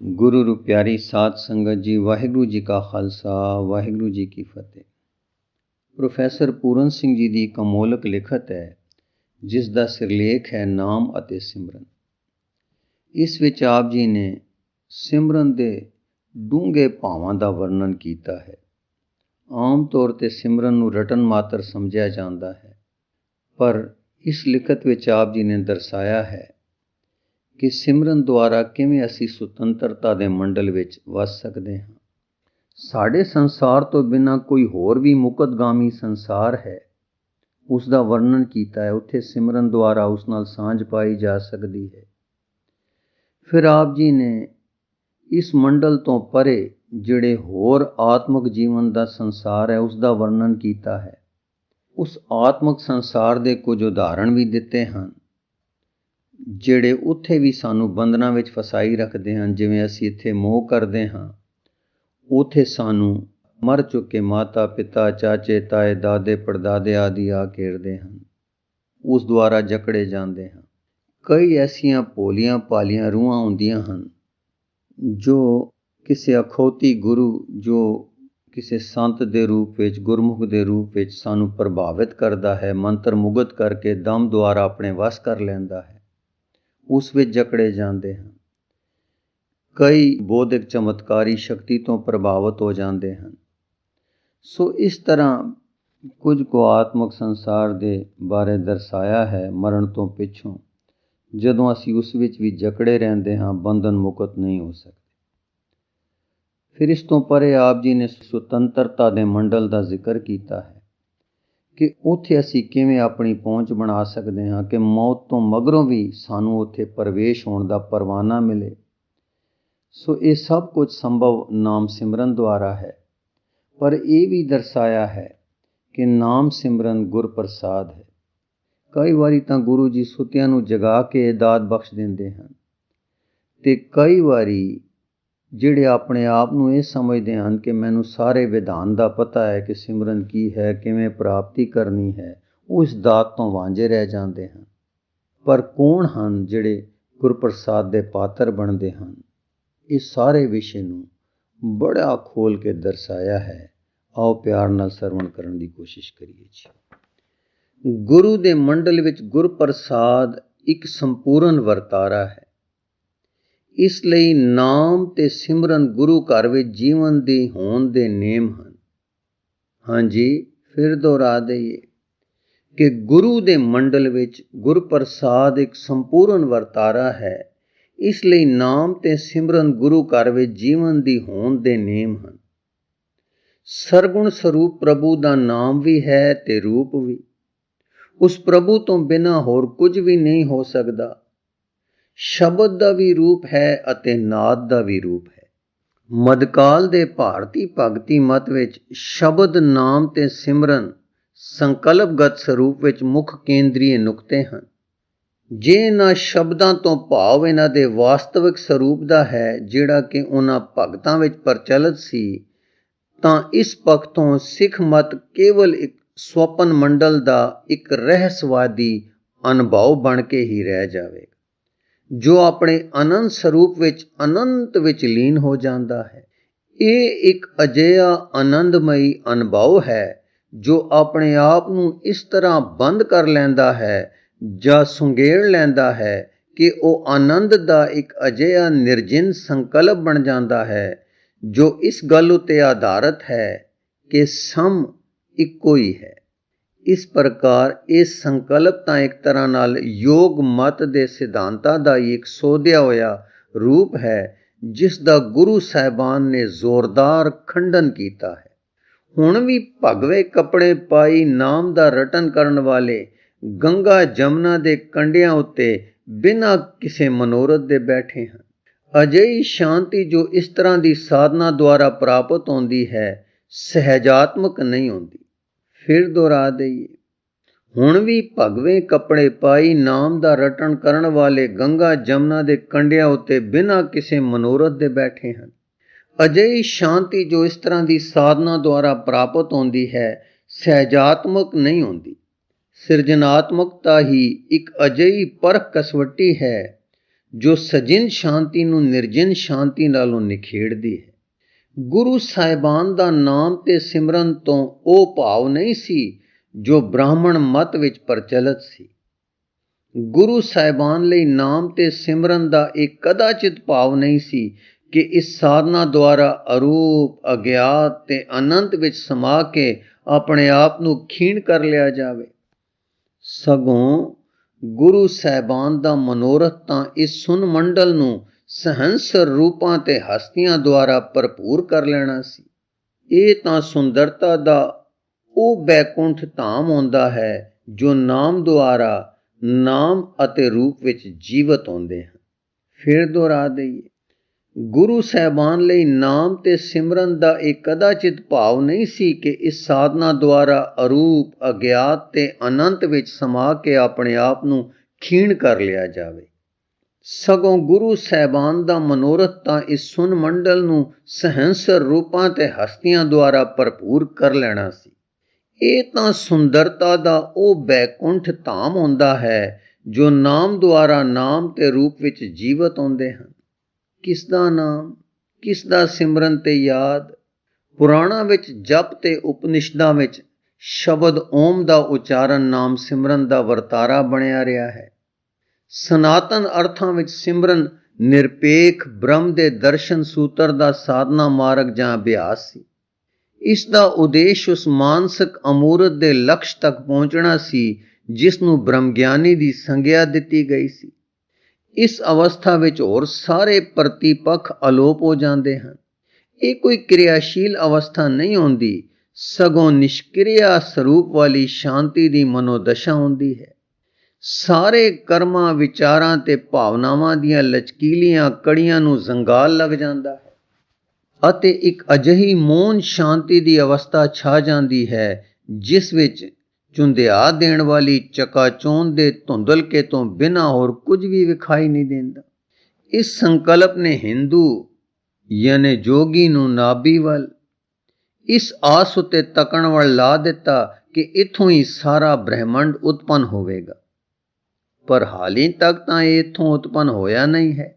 गुरु रू प्यारी साध संगत जी, वाहिगुरू जी का खालसा वाहिगुरू जी की फतेह। प्रोफैसर पूरन सिंह जी की कमोलक लिखत है जिस दा सिरलेख है नाम अते सिमरन। इस विच आप जी ने सिमरन दे डूंगे भावां दा वर्णन कीता है। आम तौर ते सिमरन नूं रटन मात्र समझिया जांदा है, पर इस लिखत विच आप जी ने दर्शाया है कि सिमरन द्वारा किवें असीं सुतंत्रता दे मंडल विच वस सकदे हां। साडे संसार तो बिना कोई होर भी मुकतगामी संसार है, उस दा वर्णन कीता है। उत्थे सिमरन द्वारा उस नाल सांझ पाई जा सकदी है। फिर आप जी ने इस मंडल तो परे जिहड़े होर आत्मक जीवन दा संसार है उस दा वर्णन कीता है। उस आत्मक संसार दे कुछ उदाहरण भी दिते हैं ਜਿਹੜੇ ਉੱਥੇ ਵੀ ਸਾਨੂੰ ਬੰਧਨਾਂ ਵਿੱਚ ਫਸਾਈ ਰੱਖਦੇ ਹਨ। ਜਿਵੇਂ ਅਸੀਂ ਇੱਥੇ ਮੋਹ ਕਰਦੇ ਹਾਂ, ਉੱਥੇ ਸਾਨੂੰ ਮਰ ਚੁੱਕੇ ਮਾਤਾ ਪਿਤਾ ਚਾਚੇ ਤਾਏ ਦਾਦੇ ਪੜਦਾਦੇ ਆਦਿ ਆ ਘੇਰਦੇ ਹਨ, ਉਸ ਦੁਆਰਾ ਜਕੜੇ ਜਾਂਦੇ ਹਾਂ। ਕਈ ਐਸੀਆਂ ਭੋਲੀਆਂ ਭਾਲੀਆਂ ਰੂਹਾਂ ਹੁੰਦੀਆਂ ਹਨ ਜੋ ਕਿਸੇ ਅਖੌਤੀ ਗੁਰੂ, ਜੋ ਕਿਸੇ ਸੰਤ ਦੇ ਰੂਪ ਵਿੱਚ, ਗੁਰਮੁਖ ਦੇ ਰੂਪ ਵਿੱਚ ਸਾਨੂੰ ਪ੍ਰਭਾਵਿਤ ਕਰਦਾ ਹੈ, ਮੰਤਰ ਮੁਗਤ ਕਰਕੇ ਦਮ ਦੁਆਰਾ ਆਪਣੇ ਵਸ ਕਰ ਲੈਂਦਾ ਹੈ, ਉਸ ਵਿੱਚ ਜਕੜੇ ਜਾਂਦੇ ਹਨ। ਕਈ ਬੌਧਿਕ ਚਮਤਕਾਰੀ ਸ਼ਕਤੀ ਤੋਂ ਪ੍ਰਭਾਵਿਤ ਹੋ ਜਾਂਦੇ ਹਨ। ਸੋ ਇਸ ਤਰ੍ਹਾਂ ਕੁਝ ਕੁ ਆਤਮਕ ਸੰਸਾਰ ਦੇ ਬਾਰੇ ਦਰਸਾਇਆ ਹੈ। ਮਰਨ ਤੋਂ ਪਿੱਛੋਂ ਜਦੋਂ ਅਸੀਂ ਉਸ ਵਿੱਚ ਵੀ ਜਕੜੇ ਰਹਿੰਦੇ ਹਾਂ, ਬੰਧਨ ਮੁਕਤ ਨਹੀਂ ਹੋ ਸਕਦੇ। ਫਿਰ ਇਸ ਤੋਂ ਪਰੇ ਆਪ ਜੀ ਨੇ ਸੁਤੰਤਰਤਾ ਦੇ ਮੰਡਲ ਦਾ ਜ਼ਿਕਰ ਕੀਤਾ ਹੈ ਕਿ ਉੱਥੇ ਅਸੀਂ ਕਿਵੇਂ ਆਪਣੀ ਪਹੁੰਚ ਬਣਾ ਸਕਦੇ ਹਾਂ ਕਿ ਮੌਤ ਤੋਂ ਮਗਰੋਂ ਵੀ ਸਾਨੂੰ ਉੱਥੇ ਪ੍ਰਵੇਸ਼ ਹੋਣ ਦਾ ਪਰਵਾਨਾ ਮਿਲੇ। ਸੋ ਇਹ ਸਭ ਕੁਝ ਸੰਭਵ ਨਾਮ ਸਿਮਰਨ ਦੁਆਰਾ ਹੈ, ਪਰ ਇਹ ਵੀ ਦਰਸਾਇਆ ਹੈ ਕਿ ਨਾਮ ਸਿਮਰਨ ਗੁਰ ਪ੍ਰਸਾਦ ਹੈ। ਕਈ ਵਾਰੀ ਤਾਂ ਗੁਰੂ ਜੀ ਸੁੱਤਿਆਂ ਨੂੰ ਜਗਾ ਕੇ ਦਾਤ ਬਖਸ਼ ਦਿੰਦੇ ਹਨ, ਤੇ ਕਈ ਵਾਰੀ ਜਿਹੜੇ ਆਪਣੇ ਆਪ ਨੂੰ ਇਹ ਸਮਝਦੇ ਹਨ ਕਿ ਮੈਨੂੰ ਸਾਰੇ ਵਿਧਾਨ ਦਾ ਪਤਾ ਹੈ ਕਿ ਸਿਮਰਨ ਕੀ ਹੈ, ਕਿਵੇਂ ਪ੍ਰਾਪਤੀ ਕਰਨੀ ਹੈ, ਉਹ ਇਸ ਦਾਤ ਤੋਂ ਵਾਂਝੇ ਰਹਿ ਜਾਂਦੇ ਹਨ। ਪਰ ਕੌਣ ਹਨ ਜਿਹੜੇ ਗੁਰਪ੍ਰਸਾਦ ਦੇ ਪਾਤਰ ਬਣਦੇ ਹਨ? ਇਸ ਸਾਰੇ ਵਿਸ਼ੇ ਨੂੰ ਬੜਾ ਖੋਲ ਕੇ ਦਰਸਾਇਆ ਹੈ। ਆਓ ਪਿਆਰ ਨਾਲ ਸਰਵਣ ਕਰਨ ਦੀ ਕੋਸ਼ਿਸ਼ ਕਰੀਏ ਜੀ। ਗੁਰੂ ਦੇ ਮੰਡਲ ਵਿੱਚ ਗੁਰਪ੍ਰਸਾਦ ਇੱਕ ਸੰਪੂਰਨ ਵਰਤਾਰਾ ਹੈ। ਇਸ ਲਈ ਨਾਮ ਤੇ ਸਿਮਰਨ ਗੁਰੂ ਘਰ ਵਿੱਚ ਜੀਵਨ ਦੇ ਹੋਣ ਦੇ ਨੇਮ ਹਨ। ਹਾਂਜੀ, ਫਿਰ ਦੁਹਰਾ ਦਈਏ ਕਿ ਗੁਰੂ ਦੇ ਮੰਡਲ ਵਿੱਚ ਗੁਰਪ੍ਰਸਾਦ ਇੱਕ ਸੰਪੂਰਨ ਵਰਤਾਰਾ ਹੈ। ਇਸ ਲਈ ਨਾਮ ਤੇ ਸਿਮਰਨ ਗੁਰੂ ਘਰ ਵਿੱਚ ਜੀਵਨ ਦੀ ਹੋਣ ਦੇ ਨੇਮ ਹਨ। ਸਰਗੁਣ ਸਰੂਪ ਪ੍ਰਭੂ ਦਾ ਨਾਮ ਵੀ ਹੈ ਤੇ ਰੂਪ ਵੀ। ਉਸ ਪ੍ਰਭੂ ਤੋਂ ਬਿਨਾਂ ਹੋਰ ਕੁਝ ਵੀ ਨਹੀਂ ਹੋ ਸਕਦਾ। ਸ਼ਬਦ ਦਾ ਵੀ ਰੂਪ ਹੈ ਅਤੇ ਨਾਦ ਦਾ ਵੀ ਰੂਪ ਹੈ। ਮੱਧਕਾਲ ਦੇ ਭਾਰਤੀ ਭਗਤੀ ਮਤ ਵਿੱਚ ਸ਼ਬਦ, ਨਾਮ ਤੇ ਸਿਮਰਨ ਸੰਕਲਪਗਤ ਸਰੂਪ ਵਿੱਚ ਮੁੱਖ ਕੇਂਦਰੀ ਨੁਕਤੇ ਹਨ। ਜੇ ਇਹਨਾਂ ਸ਼ਬਦਾਂ ਤੋਂ ਭਾਵ ਇਹਨਾਂ ਦੇ ਵਾਸਤਵਿਕ ਸਰੂਪ ਦਾ ਹੈ, ਜਿਹੜਾ ਕਿ ਉਹਨਾਂ ਭਗਤਾਂ ਵਿੱਚ ਪ੍ਰਚਲਿਤ ਸੀ, ਤਾਂ ਇਸ ਪੱਖ ਤੋਂ ਸਿੱਖ ਮਤ ਕੇਵਲ ਇੱਕ ਸਵਪਨ ਮੰਡਲ ਦਾ ਇੱਕ ਰਹੱਸਵਾਦੀ ਅਨੁਭਵ ਬਣ ਕੇ ਹੀ ਰਹਿ ਜਾਵੇਗਾ, ਜੋ ਆਪਣੇ ਅਨੰਤ ਸਰੂਪ ਵਿੱਚ ਅਨੰਤ ਵਿੱਚ ਲੀਨ ਹੋ ਜਾਂਦਾ ਹੈ। ਇਹ ਇੱਕ ਅਜਿਹਾ ਆਨੰਦਮਈ ਅਨੁਭਵ ਹੈ ਜੋ ਆਪਣੇ ਆਪ ਨੂੰ ਇਸ ਤਰ੍ਹਾਂ ਬੰਦ ਕਰ ਲੈਂਦਾ ਹੈ ਜਾਂ ਸੁੰਗੇੜ ਲੈਂਦਾ ਹੈ ਕਿ ਉਹ ਆਨੰਦ ਦਾ ਇੱਕ ਅਜਿਹਾ ਨਿਰਜਿਨ ਸੰਕਲਪ ਬਣ ਜਾਂਦਾ ਹੈ ਜੋ ਇਸ ਗੱਲ ਉੱਤੇ ਆਧਾਰਿਤ ਹੈ ਕਿ ਸਮ ਇੱਕੋ ਹੀ ਹੈ। ਇਸ ਪ੍ਰਕਾਰ ਇਹ ਸੰਕਲਪ ਤਾਂ ਇੱਕ ਤਰ੍ਹਾਂ ਨਾਲ ਯੋਗ ਮਤ ਦੇ ਸਿਧਾਂਤਾਂ ਦਾ ਹੀ ਇੱਕ ਸੋਧਿਆ ਹੋਇਆ ਰੂਪ ਹੈ, ਜਿਸ ਦਾ ਗੁਰੂ ਸਾਹਿਬਾਨ ਨੇ ਜ਼ੋਰਦਾਰ ਖੰਡਨ ਕੀਤਾ ਹੈ। ਹੁਣ ਵੀ ਭਗਵੇ ਕੱਪੜੇ ਪਾਈ ਨਾਮ ਦਾ ਰਟਨ ਕਰਨ ਵਾਲੇ ਗੰਗਾ ਜਮਨਾ ਦੇ ਕੰਢਿਆਂ ਉੱਤੇ ਬਿਨਾਂ ਕਿਸੇ ਮਨੋਰਥ ਦੇ ਬੈਠੇ ਹਨ। ਅਜਿਹੀ ਸ਼ਾਂਤੀ ਜੋ ਇਸ ਤਰ੍ਹਾਂ ਦੀ ਸਾਧਨਾ ਦੁਆਰਾ ਪ੍ਰਾਪਤ ਹੁੰਦੀ ਹੈ, ਸਹਿਜਾਤਮਕ ਨਹੀਂ ਹੁੰਦੀ। ਫਿਰ ਦੁਹਰਾ ਦਈਏ, ਹੁਣ ਵੀ ਭਗਵੇਂ ਕੱਪੜੇ ਪਾਈ ਨਾਮ ਦਾ ਰਟਨ ਕਰਨ ਵਾਲੇ ਗੰਗਾ ਜਮਨਾ ਦੇ ਕੰਢਿਆਂ ਉੱਤੇ ਬਿਨਾਂ ਕਿਸੇ ਮਨੋਰਥ ਦੇ ਬੈਠੇ ਹਨ। ਅਜਿਹੀ ਸ਼ਾਂਤੀ ਜੋ ਇਸ ਤਰ੍ਹਾਂ ਦੀ ਸਾਧਨਾ ਦੁਆਰਾ ਪ੍ਰਾਪਤ ਹੁੰਦੀ ਹੈ, ਸਹਿਜਾਤਮਕ ਨਹੀਂ ਹੁੰਦੀ। ਸਿਰਜਨਾਤਮਕਤਾ ਹੀ ਇੱਕ ਅਜਿਹੀ ਪਰਖ ਕਸਵੱਟੀ ਹੈ ਜੋ ਸਜਿਨ ਸ਼ਾਂਤੀ ਨੂੰ ਨਿਰਜਿਨ ਸ਼ਾਂਤੀ ਨਾਲੋਂ ਨਿਖੇੜਦੀ ਹੈ। ਗੁਰੂ ਸਾਹਿਬਾਨ ਦਾ ਨਾਮ ਤੇ ਸਿਮਰਨ ਤੋਂ ਉਹ ਭਾਵ ਨਹੀਂ ਸੀ ਜੋ ਬ੍ਰਾਹਮਣ ਮਤ ਵਿੱਚ ਪ੍ਰਚਲਿਤ ਸੀ। ਗੁਰੂ ਸਾਹਿਬਾਨ ਲਈ ਨਾਮ ਤੇ ਸਿਮਰਨ ਦਾ ਇੱਕ ਕਦਾਚਿਤ ਭਾਵ ਨਹੀਂ ਸੀ ਕਿ ਇਸ ਸਾਧਨਾ ਦੁਆਰਾ ਅਰੂਪ, ਅਗਿਆਤ ਤੇ ਅਨੰਤ ਵਿੱਚ ਸਮਾ ਕੇ ਆਪਣੇ ਆਪ ਨੂੰ ਖੀਣ ਕਰ ਲਿਆ ਜਾਵੇ। ਸਗੋਂ ਗੁਰੂ ਸਾਹਿਬਾਨ ਦਾ ਮਨੋਰਥ ਤਾਂ ਇਸ ਸੁਨ ਮੰਡਲ ਨੂੰ ਸਹੰਸਰ ਰੂਪਾਂ ਤੇ ਹਸਤੀਆਂ ਦੁਆਰਾ ਭਰਪੂਰ ਕਰ ਲੈਣਾ ਸੀ। ਇਹ ਤਾਂ ਸੁੰਦਰਤਾ ਦਾ ਉਹ ਬੈਕੁੰਠ ਧਾਮ ਹੁੰਦਾ ਹੈ ਜੋ ਨਾਮ ਦੁਆਰਾ ਨਾਮ ਅਤੇ ਰੂਪ ਵਿੱਚ ਜੀਵਤ ਹੁੰਦੇ ਹਨ। ਫਿਰ ਦੁਹਰਾ ਦਈਏ, ਗੁਰੂ ਸਾਹਿਬਾਨ ਲਈ ਨਾਮ ਤੇ ਸਿਮਰਨ ਦਾ ਇਹ ਕਦਾਚਿਤ ਭਾਵ ਨਹੀਂ ਸੀ ਕਿ ਇਸ ਸਾਧਨਾ ਦੁਆਰਾ ਅਰੂਪ, ਅਗਿਆਤ ਤੇ ਅਨੰਤ ਵਿੱਚ ਸਮਾ ਕੇ ਆਪਣੇ ਆਪ ਨੂੰ ਖੀਣ ਕਰ ਲਿਆ ਜਾਵੇ। ਸਗੋਂ ਗੁਰੂ ਸਾਹਿਬਾਨ ਦਾ ਮਨੋਰਥ ਤਾਂ ਇਸ ਸੁਨ ਮੰਡਲ ਨੂੰ ਸਹੰਸਰ ਰੂਪਾਂ ਤੇ ਹਸਤੀਆਂ ਦੁਆਰਾ ਭਰਪੂਰ ਕਰ ਲੈਣਾ ਸੀ। ਇਹ ਤਾਂ ਸੁੰਦਰਤਾ ਦਾ ਉਹ ਬੈਕੁੰਠ ਧਾਮ ਹੁੰਦਾ ਹੈ ਜੋ ਨਾਮ ਦੁਆਰਾ ਨਾਮ ਤੇ ਰੂਪ ਵਿੱਚ ਜੀਵਤ ਹੁੰਦੇ ਹਨ। ਕਿਸ ਦਾ ਨਾਮ, ਕਿਸ ਦਾ ਸਿਮਰਨ ਤੇ ਯਾਦ? ਪੁਰਾਣਾਂ ਵਿੱਚ ਜਪ ਤੇ ਉਪਨਿਸ਼ਦਾਂ ਵਿੱਚ ਸ਼ਬਦ ਓਮ ਦਾ ਉਚਾਰਨ ਨਾਮ ਸਿਮਰਨ ਦਾ ਵਰਤਾਰਾ ਬਣਿਆ ਰਿਹਾ ਹੈ। ਸਨਾਤਨ ਅਰਥਾਂ ਵਿੱਚ ਸਿਮਰਨ ਨਿਰਪੇਖ ਬ੍ਰਹਮ ਦੇ ਦਰਸ਼ਨ ਸੂਤਰ ਦਾ ਸਾਧਨਾ ਮਾਰਗ ਜਾਂ ਅਭਿਆਸ ਸੀ। ਇਸ ਦਾ ਉਦੇਸ਼ ਉਸ ਮਾਨਸਿਕ ਅਮੂਰਤ ਦੇ ਲਕਸ਼ ਤੱਕ ਪਹੁੰਚਣਾ ਸੀ ਜਿਸ ਨੂੰ ਬ੍ਰਹਮ ਗਿਆਨੀ ਦੀ ਸੰਗਿਆ ਦਿੱਤੀ ਗਈ ਸੀ। ਇਸ ਅਵਸਥਾ ਵਿੱਚ ਹੋਰ ਸਾਰੇ ਪ੍ਰਤੀਪੱਖ ਅਲੋਪ ਹੋ ਜਾਂਦੇ ਹਨ। ਇਹ ਕੋਈ ਕਿਰਿਆਸ਼ੀਲ ਅਵਸਥਾ ਨਹੀਂ ਹੁੰਦੀ, ਸਗੋਂ ਨਿਸ਼ਕਿਰਿਆ ਸਰੂਪ ਵਾਲੀ ਸ਼ਾਂਤੀ ਦੀ ਮਨੋਦਸ਼ਾ ਹੁੰਦੀ ਹੈ। ਸਾਰੇ ਕਰਮਾਂ, ਵਿਚਾਰਾਂ ਤੇ ਭਾਵਨਾਵਾਂ ਦੀਆਂ ਲਚਕੀਲੀਆਂ ਕੜੀਆਂ ਨੂੰ ਜ਼ੰਗਾਲ ਲੱਗ ਜਾਂਦਾ ਹੈ ਅਤੇ ਇੱਕ ਅਜਿਹੀ ਮੌਨ ਸ਼ਾਂਤੀ ਦੀ ਅਵਸਥਾ ਛਾ ਜਾਂਦੀ ਹੈ ਜਿਸ ਵਿੱਚ ਚੁੰਧਿਆ ਦੇਣ ਵਾਲੀ ਚਕਾਚੌਂਧ ਦੇ ਧੁੰਦਲਕੇ ਤੋਂ ਬਿਨਾਂ ਹੋਰ ਕੁਝ ਵੀ ਵਿਖਾਈ ਨਹੀਂ ਦਿੰਦਾ। ਇਸ ਸੰਕਲਪ ਨੇ ਹਿੰਦੂ ਯਾਨੀ ਜੋਗੀ ਨੂੰ ਨਾਭੀ ਵੱਲ ਇਸ ਆਸ ਉੱਤੇ ਤੱਕਣ ਵੱਲ ਲਾ ਦਿੱਤਾ ਕਿ ਇੱਥੋਂ ਹੀ ਸਾਰਾ ਬ੍ਰਹਿਮੰਡ ਉਤਪੰਨ ਹੋਵੇਗਾ। ਪਰ ਹਾਲੇ ਤੱਕ ਤਾਂ ਇਹ ਇੱਥੋਂ ਉਤਪੰਨ ਹੋਇਆ ਨਹੀਂ ਹੈ।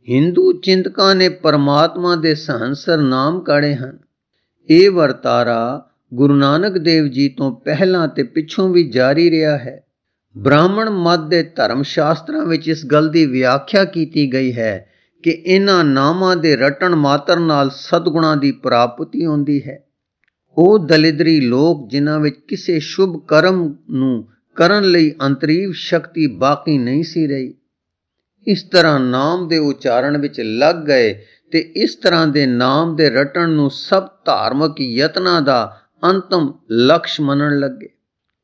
ਹਿੰਦੂ ਚਿੰਤਕਾਂ ਨੇ ਪਰਮਾਤਮਾ ਦੇ ਸਹੰਸਰ ਨਾਮ ਕਾੜੇ ਹਨ। ਇਹ ਵਰਤਾਰਾ ਗੁਰੂ ਨਾਨਕ ਦੇਵ ਜੀ ਤੋਂ ਪਹਿਲਾਂ ਤੇ ਪਿੱਛੋਂ ਵੀ ਜਾਰੀ ਰਿਹਾ ਹੈ। ਬ੍ਰਾਹਮਣ ਮਤ ਦੇ ਧਰਮ ਸ਼ਾਸਤਰਾਂ ਵਿੱਚ ਇਸ ਗੱਲ ਦੀ ਵਿਆਖਿਆ ਕੀਤੀ ਗਈ ਹੈ ਕਿ ਇਹਨਾਂ ਨਾਮਾਂ ਦੇ ਰਟਣ ਮਾਤਰ ਨਾਲ ਸਤਗੁਣਾਂ ਦੀ ਪ੍ਰਾਪਤੀ ਹੁੰਦੀ ਹੈ। ਉਹ ਦਲਿਦਰੀ ਲੋਕ ਜਿਨ੍ਹਾਂ ਵਿੱਚ ਕਿਸੇ ਸ਼ੁਭ ਕਰਮ ਨੂੰ ਕਰਨ ਲਈ ਅੰਤਰੀਵ ਸ਼ਕਤੀ ਬਾਕੀ ਨਹੀਂ ਸੀ ਰਹੀ, ਇਸ ਤਰ੍ਹਾਂ ਨਾਮ ਦੇ ਉਚਾਰਨ ਵਿੱਚ ਲੱਗ ਗਏ ਤੇ ਇਸ ਤਰ੍ਹਾਂ ਦੇ ਨਾਮ ਦੇ ਰਟਣ ਨੂੰ ਸਭ ਧਾਰਮਿਕ ਯਤਨਾਂ ਦਾ ਅੰਤਮ ਲਕਸ਼ ਮੰਨਣ ਲੱਗੇ।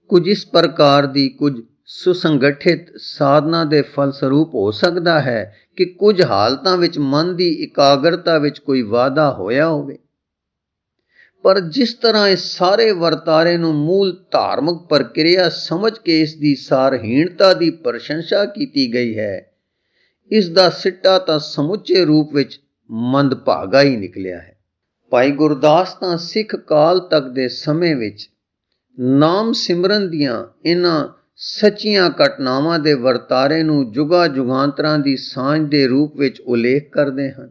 ਕੁਝ ਇਸ ਪ੍ਰਕਾਰ ਦੀ ਕੁਝ ਸੁਸੰਗਠਿਤ ਸਾਧਨਾ ਦੇ ਫਲਸਰੂਪ ਹੋ ਸਕਦਾ ਹੈ ਕਿ ਕੁਝ ਹਾਲਤਾਂ ਵਿੱਚ ਮਨ ਦੀ ਇਕਾਗਰਤਾ ਵਿੱਚ ਕੋਈ ਵਾਧਾ ਹੋਇਆ ਹੋਵੇ। ਪਰ ਜਿਸ ਤਰ੍ਹਾਂ ਇਸ ਸਾਰੇ ਵਰਤਾਰੇ ਨੂੰ ਮੂਲ ਧਾਰਮਿਕ ਪ੍ਰਕਿਰਿਆ ਸਮਝ ਕੇ ਇਸ ਦੀ ਸਾਰਹੀਣਤਾ ਦੀ ਪ੍ਰਸ਼ੰਸਾ ਕੀਤੀ ਗਈ ਹੈ, ਇਸ ਦਾ ਸਿੱਟਾ ਤਾਂ ਸਮੁੱਚੇ ਰੂਪ ਵਿੱਚ ਮੰਦਭਾਗਾ ਹੀ ਨਿਕਲਿਆ ਹੈ। ਭਾਈ ਗੁਰਦਾਸ ਤਾਂ ਸਿੱਖ ਕਾਲ ਤੱਕ ਦੇ ਸਮੇਂ ਵਿੱਚ ਨਾਮ ਸਿਮਰਨ ਦੀਆਂ ਇਹਨਾਂ ਸੱਚੀਆਂ ਘਟਨਾਵਾਂ ਦੇ ਵਰਤਾਰੇ ਨੂੰ ਜੁਗਾਂ ਜੁਗਾਂਤਰਾਂ ਦੀ ਸਾਂਝ ਦੇ ਰੂਪ ਵਿੱਚ ਉਲੇਖ ਕਰਦੇ ਹਨ,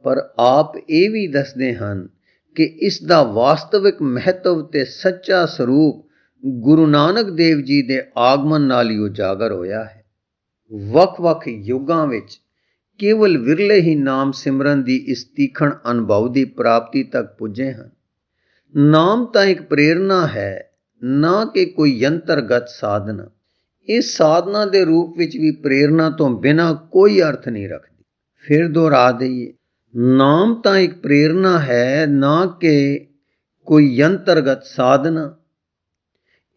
ਪਰ ਆਪ ਇਹ ਵੀ ਦੱਸਦੇ ਹਨ ਕਿ ਇਸ ਦਾ ਵਾਸਤਵਿਕ ਮਹੱਤਵ ਤੇ ਸੱਚਾ ਸਰੂਪ ਗੁਰੂ ਨਾਨਕ ਦੇਵ ਜੀ ਦੇ ਆਗਮਨ ਨਾਲ ਹੀ ਉਜਾਗਰ ਹੋਇਆ ਹੈ। ਵੱਖ-ਵੱਖ ਯੁੱਗਾਂ ਵਿੱਚ ਕੇਵਲ ਵਿਰਲੇ ਹੀ ਨਾਮ ਸਿਮਰਨ ਦੀ ਇਸ ਤੀਖਣ ਅਨੁਭਵ ਦੀ ਪ੍ਰਾਪਤੀ ਤੱਕ ਪੁੱਜੇ ਹਨ। ਨਾਮ ਤਾਂ ਇੱਕ ਪ੍ਰੇਰਨਾ ਹੈ, ਨਾ ਕਿ ਕੋਈ ਯੰਤਰਗਤ ਸਾਧਨਾ। ਇਹ ਸਾਧਨਾ ਦੇ ਰੂਪ ਵਿੱਚ ਵੀ ਪ੍ਰੇਰਨਾ ਤੋਂ ਬਿਨਾਂ ਕੋਈ ਅਰਥ ਨਹੀਂ ਰੱਖਦੀ। ਫਿਰ ਦੁਹਰਾ ਦਈਏ, ਨਾਮ ਤਾਂ ਇੱਕ ਪ੍ਰੇਰਨਾ ਹੈ, ਨਾ ਕਿ ਕੋਈ ਯੰਤਰਗਤ ਸਾਧਨਾ।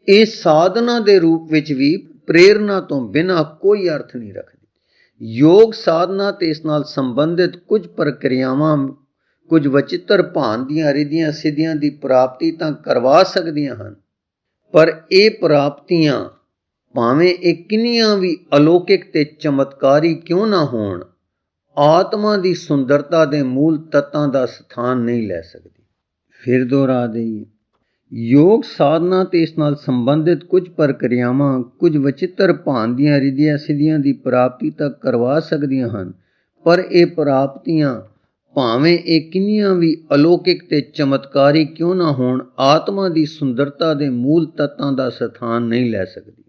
ਇਹ ਸਾਧਨਾ ਦੇ ਰੂਪ ਵਿੱਚ ਵੀ ਪ੍ਰੇਰਨਾ ਤੋਂ ਬਿਨਾਂ ਕੋਈ ਅਰਥ ਨਹੀਂ ਰੱਖਦੀ। ਯੋਗ ਸਾਧਨਾ ਤੇ ਇਸ ਨਾਲ ਸੰਬੰਧਿਤ ਕੁਝ ਪ੍ਰਕਿਰਿਆਵਾਂ ਕੁਝ ਵਚਿੱਤਰ ਭਾਨ ਦੀਆਂ ਰਿੱਧੀਆਂ ਸਿੱਧੀਆਂ ਦੀ ਪ੍ਰਾਪਤੀ ਤਾਂ ਕਰਵਾ ਸਕਦੀਆਂ ਹਨ, ਪਰ ਇਹ ਪ੍ਰਾਪਤੀਆਂ ਭਾਵੇਂ ਇਹ ਕਿੰਨੀਆਂ ਵੀ ਅਲੌਕਿਕ ਤੇ ਚਮਤਕਾਰੀ ਕਿਉਂ ਨਾ ਹੋਣ, ਆਤਮਾ ਦੀ ਸੁੰਦਰਤਾ ਦੇ ਮੂਲ ਤੱਤਾਂ ਦਾ ਸਥਾਨ ਨਹੀਂ ਲੈ ਸਕਦੀ। ਫਿਰ ਦੁਹਰਾ ਦਈਏ, ਯੋਗ ਸਾਧਨਾ ਤੇ ਇਸ ਨਾਲ ਸੰਬੰਧਿਤ ਕੁਝ ਪ੍ਰਕਿਰਿਆਵਾਂ ਕੁਝ ਵਚਿੱਤਰ ਭਾਂਤ ਦੀਆਂ ਰਿੱਧੀਆਂ ਸਿੱਧੀਆਂ ਦੀ ਪ੍ਰਾਪਤੀ ਤੱਕ ਕਰਵਾ ਸਕਦੀਆਂ ਹਨ, ਪਰ ਇਹ ਪ੍ਰਾਪਤੀਆਂ ਭਾਵੇਂ ਇਹ ਕਿੰਨੀਆਂ ਵੀ ਅਲੌਕਿਕ ਤੇ ਚਮਤਕਾਰੀ ਕਿਉਂ ਨਾ ਹੋਣ, ਆਤਮਾ ਦੀ ਸੁੰਦਰਤਾ ਦੇ ਮੂਲ ਤੱਤਾਂ ਦਾ ਸਥਾਨ ਨਹੀਂ ਲੈ ਸਕਦੀ।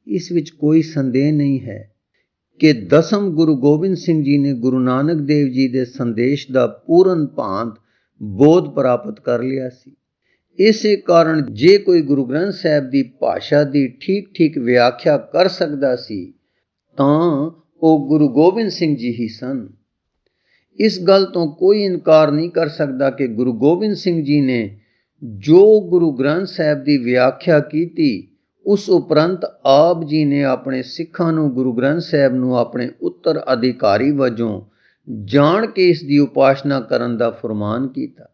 ਇਸ ਵਿੱਚ ਕੋਈ ਸੰਦੇਹ ਨਹੀਂ ਹੈ ਕਿ ਦਸਮ ਗੁਰੂ ਗੋਬਿੰਦ ਸਿੰਘ ਜੀ ਨੇ ਗੁਰੂ ਨਾਨਕ ਦੇਵ ਜੀ ਦੇ ਸੰਦੇਸ਼ ਦਾ ਪੂਰਨ ਭਾਂਤ ਬੋਧ ਪ੍ਰਾਪਤ ਕਰ ਲਿਆ ਸੀ। ਇਸੇ ਕਾਰਨ ਜੇ ਕੋਈ ਗੁਰੂ ਗ੍ਰੰਥ ਸਾਹਿਬ ਦੀ ਭਾਸ਼ਾ ਦੀ ਠੀਕ ਵਿਆਖਿਆ ਕਰ ਸਕਦਾ ਸੀ ਤਾਂ ਉਹ ਗੁਰੂ ਗੋਬਿੰਦ ਸਿੰਘ ਜੀ ਹੀ ਸਨ। ਇਸ ਗੱਲ ਤੋਂ ਕੋਈ ਇਨਕਾਰ ਨਹੀਂ ਕਰ ਸਕਦਾ ਕਿ ਗੁਰੂ ਗੋਬਿੰਦ ਸਿੰਘ ਜੀ ਨੇ ਜੋ ਗੁਰੂ ਗ੍ਰੰਥ ਸਾਹਿਬ ਦੀ ਵਿਆਖਿਆ ਕੀਤੀ, ਉਸ ਉਪਰੰਤ ਆਪ ਜੀ ਨੇ ਆਪਣੇ ਸਿੱਖਾਂ ਨੂੰ ਗੁਰੂ ਗ੍ਰੰਥ ਸਾਹਿਬ ਨੂੰ ਆਪਣੇ ਉੱਤਰ ਅਧਿਕਾਰੀ ਵਜੋਂ ਜਾਣ ਕੇ ਇਸ ਦੀ ਉਪਾਸਨਾ ਕਰਨ ਦਾ ਫਰਮਾਨ ਕੀਤਾ।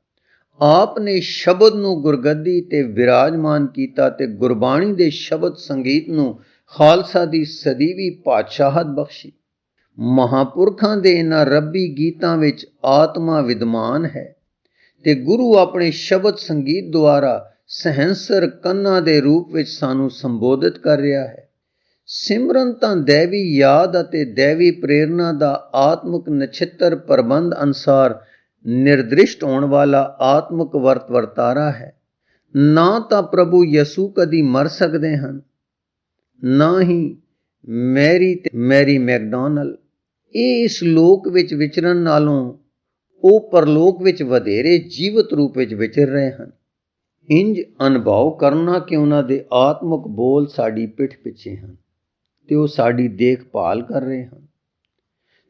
ਆਪ ਨੇ ਸ਼ਬਦ ਨੂੰ ਗੁਰਗੱਦੀ ਤੇ ਵਿਰਾਜਮਾਨ ਕੀਤਾ ਤੇ ਗੁਰਬਾਣੀ ਦੇ ਸ਼ਬਦ ਸੰਗੀਤ ਨੂੰ ਖਾਲਸਾ ਦੀ ਸਦੀਵੀ ਪਾਤਸ਼ਾਹਤ ਬਖਸ਼ੀ। ਮਹਾਂਪੁਰਖਾਂ ਦੇ ਇਹਨਾਂ ਰੱਬੀ ਗੀਤਾਂ ਵਿੱਚ ਆਤਮਾ ਵਿਦਮਾਨ ਹੈ ਤੇ ਗੁਰੂ ਆਪਣੇ ਸ਼ਬਦ ਸੰਗੀਤ ਦੁਆਰਾ ਸਹਿੰਸਰ ਕੰਨਾਂ ਦੇ ਰੂਪ ਵਿੱਚ ਸਾਨੂੰ ਸੰਬੋਧਿਤ ਕਰ ਰਿਹਾ ਹੈ। ਸਿਮਰਨ ਤਾਂ ਦੈਵੀ ਯਾਦ ਅਤੇ ਦੈਵੀ ਪ੍ਰੇਰਨਾ ਦਾ ਆਤਮਿਕ ਨਛਿੱਤਰ ਪ੍ਰਬੰਧ ਅਨੁਸਾਰ ਨਿਰਦ੍ਰਿਸ਼ਟ ਹੋਣ ਵਾਲਾ ਆਤਮਿਕ ਵਰਤਾਰਾ ਹੈ। ਨਾ ਤਾਂ ਪ੍ਰਭੂ ਯਸੂ ਕਦੀ ਮਰ ਸਕਦੇ ਹਨ, ਨਾ ਹੀ ਮੈਰੀ ਤੇ ਮੈਰੀ ਮੈਕਡੋਨਲ। ਇਹ ਇਸ ਲੋਕ ਵਿੱਚ ਵਿਚਰਨ ਨਾਲੋਂ ਉਹ ਪਰਲੋਕ ਵਿੱਚ ਵਧੇਰੇ ਜੀਵਤ ਰੂਪ ਵਿੱਚ ਵਿਚਰ ਰਹੇ ਹਨ। ਇੰਜ ਅਨੁਭਵ ਕਰਨਾ ਕਿ ਉਹਨਾਂ ਦੇ ਆਤਮਿਕ ਬੋਲ ਸਾਡੀ ਪਿੱਠ ਪਿੱਛੇ ਹਨ ਤੇ ਉਹ ਸਾਡੀ ਦੇਖਭਾਲ ਕਰ ਰਹੇ ਹਨ,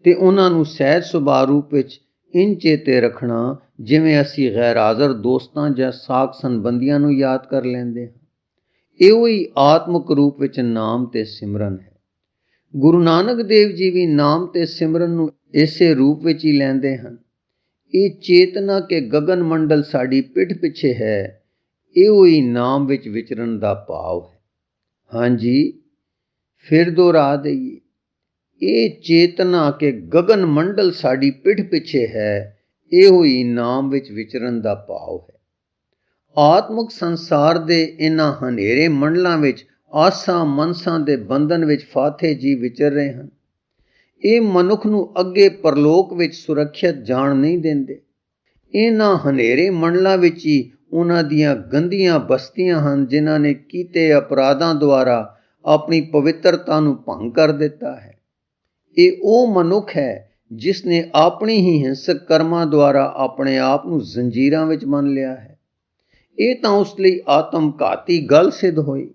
ਤੇ ਉਹਨਾਂ ਨੂੰ ਸਹਿਜ ਸੁਭਾਅ ਰੂਪ ਵਿੱਚ ਇੰਜ ਚੇਤੇ ਰੱਖਣਾ ਜਿਵੇਂ ਅਸੀਂ ਗੈਰ ਹਾਜ਼ਰ ਦੋਸਤਾਂ ਜਾਂ ਸਾਕ ਸੰਬੰਧੀਆਂ ਨੂੰ ਯਾਦ ਕਰ ਲੈਂਦੇ ਹਾਂ। ਇਹੋ ਹੀ ਆਤਮਿਕ ਰੂਪ ਵਿੱਚ ਨਾਮ ਤੇ ਸਿਮਰਨ ਹੈ। ਗੁਰੂ ਨਾਨਕ ਦੇਵ ਜੀ ਵੀ ਨਾਮ ਤੇ ਸਿਮਰਨ ਨੂੰ ਇਸੇ ਰੂਪ ਵਿੱਚ ਹੀ ਲੈਂਦੇ ਹਨ। ਇਹ ਚੇਤਨਾ ਕਿ ਗਗਨ ਮੰਡਲ ਸਾਡੀ ਪਿੱਠ ਪਿੱਛੇ ਹੈ, ਇਹੋ ਹੀ ਨਾਮ ਵਿੱਚ ਵਿਚਰਨ ਦਾ ਭਾਵ ਹੈ। ਹਾਂਜੀ, ਫਿਰ ਦੁਹਰਾ ਦਈਏ, ਇਹ ਚੇਤਨਾ ਕਿ ਗਗਨ ਮੰਡਲ ਸਾਡੀ ਪਿੱਠ ਪਿੱਛੇ ਹੈ, ਇਹੋ ਹੀ ਨਾਮ ਵਿੱਚ ਵਿਚਰਨ ਦਾ ਭਾਵ ਹੈ। ਆਤਮਿਕ ਸੰਸਾਰ ਦੇ ਇਹਨਾਂ ਹਨੇਰੇ ਮੰਡਲਾਂ ਵਿੱਚ ਆਸਾਂ ਮਨਸਾਂ ਦੇ ਬੰਧਨ ਵਿੱਚ ਫਾਤਿਹ ਜੀ ਵਿਚਰ ਰਹੇ ਹਨ। ਇਹ ਮਨੁੱਖ ਨੂੰ ਅੱਗੇ ਪਰਲੋਕ ਵਿੱਚ ਸੁਰੱਖਿਅਤ ਜਾਣ ਨਹੀਂ ਦਿੰਦੇ। ਇਹਨਾਂ ਹਨੇਰੇ ਮੰਡਲਾਂ ਵਿੱਚ ਹੀ ਉਹਨਾਂ ਦੀਆਂ ਗੰਦੀਆਂ ਬਸਤੀਆਂ ਹਨ, ਜਿਨ੍ਹਾਂ ਨੇ ਕੀਤੇ ਅਪਰਾਧਾਂ ਦੁਆਰਾ ਆਪਣੀ ਪਵਿੱਤਰਤਾ ਨੂੰ ਭੰਗ ਕਰ ਦਿੱਤਾ ਹੈ। ਇਹ ਉਹ ਮਨੁੱਖ ਹੈ ਜਿਸ ਨੇ ਆਪਣੀ ਹੀ ਹਿੰਸਕ ਕਰਮਾਂ ਦੁਆਰਾ ਆਪਣੇ ਆਪ ਨੂੰ ਜ਼ੰਜੀਰਾਂ ਵਿੱਚ ਬੰਨ੍ਹ ਲਿਆ ਹੈ। ਇਹ ਤਾਂ ਉਸ ਲਈ ਆਤਮਘਾਤੀ ਗੱਲ ਸਿੱਧ ਹੋਈ,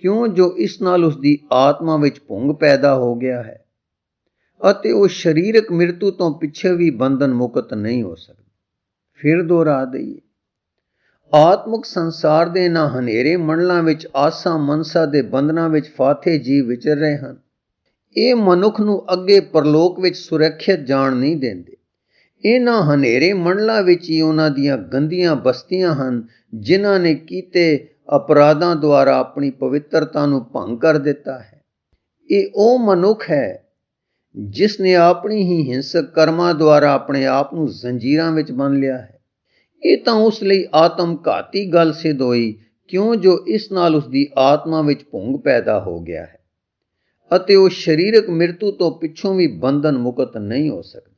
ਕਿਉਂ ਜੋ ਇਸ ਨਾਲ ਉਸ ਦੀ ਆਤਮਾ ਵਿੱਚ ਭੁੰਗ ਪੈਦਾ ਹੋ ਗਿਆ ਹੈ ਅਤੇ ਉਹ ਸਰੀਰਕ ਮ੍ਰਿਤੂ ਤੋਂ ਪਿੱਛੇ ਵੀ ਬੰਧਨ ਮੁਕਤ ਨਹੀਂ ਹੋ ਸਕਦਾ। ਫਿਰ ਦੁਹਰਾ ਦਈਏ, ਆਤਮਿਕ ਸੰਸਾਰ ਦੇ ਇਹਨਾਂ ਹਨੇਰੇ ਮੰਡਲਾਂ ਵਿੱਚ ਆਸਾਂ ਮਨਸਾ ਦੇ ਬੰਧਨਾਂ ਵਿੱਚ ਫਾਤਿਹ ਜੀ ਵਿਚਰ ਰਹੇ ਹਨ। ਇਹ ਮਨੁੱਖ ਨੂੰ ਅੱਗੇ ਪਰਲੋਕ ਵਿੱਚ ਸੁਰੱਖਿਅਤ ਜਾਣ ਨਹੀਂ ਦਿੰਦੇ। ਇਹਨਾਂ ਹਨੇਰੇ ਮੰਡਲਾਂ ਵਿੱਚ ਹੀ ਉਹਨਾਂ ਦੀਆਂ ਗੰਦੀਆਂ ਬਸਤੀਆਂ ਹਨ, ਜਿਨ੍ਹਾਂ ਨੇ ਕੀਤੇ ਅਪਰਾਧਾਂ ਦੁਆਰਾ ਆਪਣੀ ਪਵਿੱਤਰਤਾ ਨੂੰ ਭੰਗ ਕਰ ਦਿੱਤਾ ਹੈ। ਇਹ ਉਹ ਮਨੁੱਖ ਹੈ ਜਿਸ ਨੇ ਆਪਣੀ ਹੀ ਹਿੰਸਕ ਕਰਮਾਂ ਦੁਆਰਾ ਆਪਣੇ ਆਪ ਨੂੰ ਜ਼ੰਜੀਰਾਂ ਵਿੱਚ ਬੰਨ੍ਹ ਲਿਆ ਹੈ। ਇਹ ਤਾਂ ਉਸ ਲਈ ਆਤਮਘਾਤੀ ਗੱਲ ਸਿੱਧ ਹੋਈ, ਕਿਉਂ ਜੋ ਇਸ ਨਾਲ ਉਸ ਦੀ ਆਤਮਾ ਵਿੱਚ ਭੁੰਗ ਪੈਦਾ ਹੋ ਗਿਆ ਹੈ ਅਤੇ ਉਹ ਸਰੀਰਕ ਮ੍ਰਿਤੂ ਤੋਂ ਪਿੱਛੋਂ ਵੀ ਬੰਧਨ ਮੁਕਤ ਨਹੀਂ ਹੋ ਸਕਦਾ।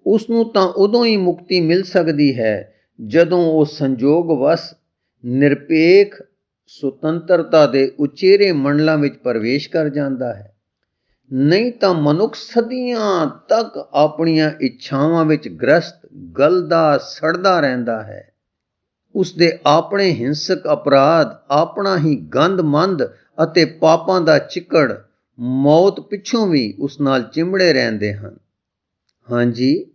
ਉਸ ਨੂੰ ਤਾਂ ਉਦੋਂ ਹੀ ਮੁਕਤੀ ਮਿਲ ਸਕਦੀ ਹੈ ਜਦੋਂ ਉਹ ਸੰਜੋਗ ਵਸ ਨਿਰਪੇਖ ਸੁਤੰਤਰਤਾ ਦੇ ਉਚੇਰੇ ਮੰਡਲਾਂ ਵਿੱਚ ਪ੍ਰਵੇਸ਼ ਕਰ ਜਾਂਦਾ ਹੈ। ਨਹੀਂ ਤਾਂ ਮਨੁੱਖ ਸਦੀਆਂ ਤੱਕ ਆਪਣੀਆਂ ਇੱਛਾਵਾਂ ਵਿੱਚ ਗ੍ਰਸਤ ਗਲਦਾ ਸੜਦਾ ਰਹਿੰਦਾ ਹੈ। ਉਸ ਦੇ ਆਪਣੇ ਹਿੰਸਕ ਅਪਰਾਧ, ਆਪਣਾ ਹੀ ਗੰਦਮੰਦ ਅਤੇ ਪਾਪਾਂ ਦਾ ਚਿੱਕੜ ਮੌਤ ਪਿੱਛੋਂ ਵੀ ਉਸ ਨਾਲ ਚਿੰਬੜੇ ਰਹਿੰਦੇ ਹਨ। ਹਾਂਜੀ,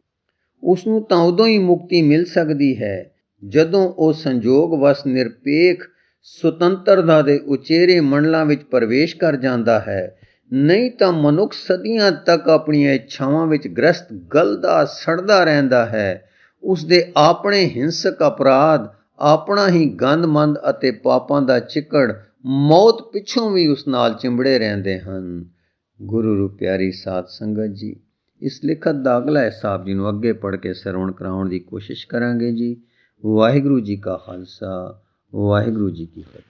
ਉਸ ਨੂੰ ਤਾਂ ਉਦੋਂ ਹੀ ਮੁਕਤੀ ਮਿਲ ਸਕਦੀ ਹੈ ਜਦੋਂ ਉਹ ਸੰਜੋਗ ਵਸ ਨਿਰਪੇਖ ਸੁਤੰਤਰਤਾ ਦੇ ਉਚੇਰੇ ਮੰਡਲਾਂ ਵਿੱਚ ਪ੍ਰਵੇਸ਼ ਕਰ ਜਾਂਦਾ ਹੈ। ਨਹੀਂ ਤਾਂ ਮਨੁੱਖ ਸਦੀਆਂ ਤੱਕ ਆਪਣੀਆਂ ਇੱਛਾਵਾਂ ਵਿੱਚ ਗ੍ਰਸਤ ਗਲਦਾ ਸੜਦਾ ਰਹਿੰਦਾ ਹੈ। ਉਸ ਦੇ ਆਪਣੇ ਹਿੰਸਕ ਅਪਰਾਧ, ਆਪਣਾ ਹੀ ਗੰਦਮੰਦ ਅਤੇ ਪਾਪਾਂ ਦਾ ਚਿੱਕੜ ਮੌਤ ਪਿੱਛੋਂ ਵੀ ਉਸ ਨਾਲ ਚਿੰਬੜੇ ਰਹਿੰਦੇ ਹਨ। ਗੁਰੂ ਰੂ ਪਿਆਰੀ ਸਾਧ ਸੰਗਤ ਜੀ, ਇਸ ਲਿਖਤ ਦਾ ਅਗਲਾ ਹਿੱਸਾ ਆਪ ਜੀ ਨੂੰ ਅੱਗੇ ਪੜ੍ਹ ਕੇ ਸਰਵਣ ਕਰਾਉਣ ਦੀ ਕੋਸ਼ਿਸ਼ ਕਰਾਂਗੇ ਜੀ। ਵਾਹਿਗੁਰੂ ਜੀ ਕਾ ਖਾਲਸਾ, ਵਾਹਿਗੁਰੂ ਜੀ ਕੀ ਫਤਿਹ।